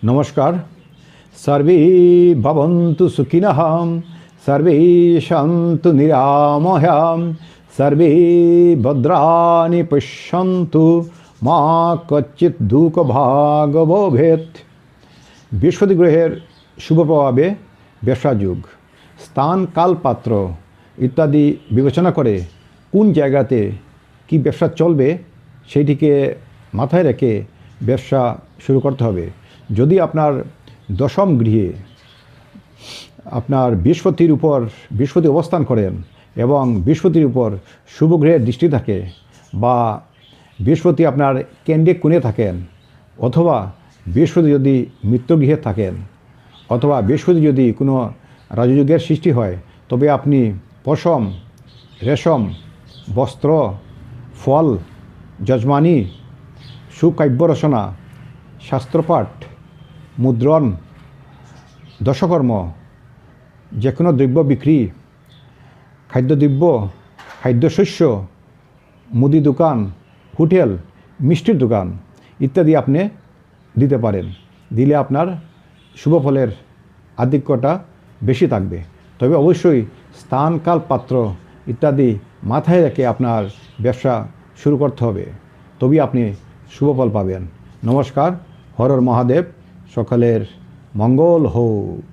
নমস্কার। সর্বে ভবন্তু সুখিনঃ, সর্বে সন্তু নিরাময়াঃ, সর্বে ভদ্রাণি পশ্যন্তু, মা কচ্চিৎ দুঃখভাগ্ ভবেৎ। বৃহস্পতি গ্রহের শুভ প্রভাবে ব্যবসা যুগ, স্থান, কাল, পাত্র ইত্যাদি বিবেচনা করে কোন জায়গাতে কি ব্যবসা চলবে সেইটিকে মাথায় রেখে ব্যবসা শুরু করতে হবে। যদি আপনার দশম গৃহে আপনার বৃহস্পতি অবস্থান করেন এবং বৃহস্পতির উপর শুভ গ্রহের দৃষ্টি থাকে, বা বৃহস্পতি আপনার কেন্দ্রে কোণে থাকেন, অথবা বৃহস্পতি যদি মিত্রগৃহে থাকেন, অথবা বৃহস্পতি যদি কোনো রাজযোগের সৃষ্টি হয়, তবে আপনি পশম, রেশম, বস্ত্র, ফল, যজমানি, সুকাব্য রচনা, শাস্ত্রপাঠ, মুদ্রণ, দশকর্ম, যে কোনো দ্রব্য বিক্রি, খাদ্যদ্রব্য, খাদ্যশস্য, মুদি দোকান, হোটেল, মিষ্টির দোকান ইত্যাদি আপনি দিতে পারেন। দিলে আপনার শুভ ফলের আধিক্যটা বেশি থাকবে। তবে অবশ্যই স্থান, কাল, পাত্র ইত্যাদি মাথায় রেখে আপনার ব্যবসা শুরু করতে হবে, তবেই আপনি শুভ ফল পাবেন। নমস্কার। হর হর মহাদেব। সকলের মঙ্গল হোক।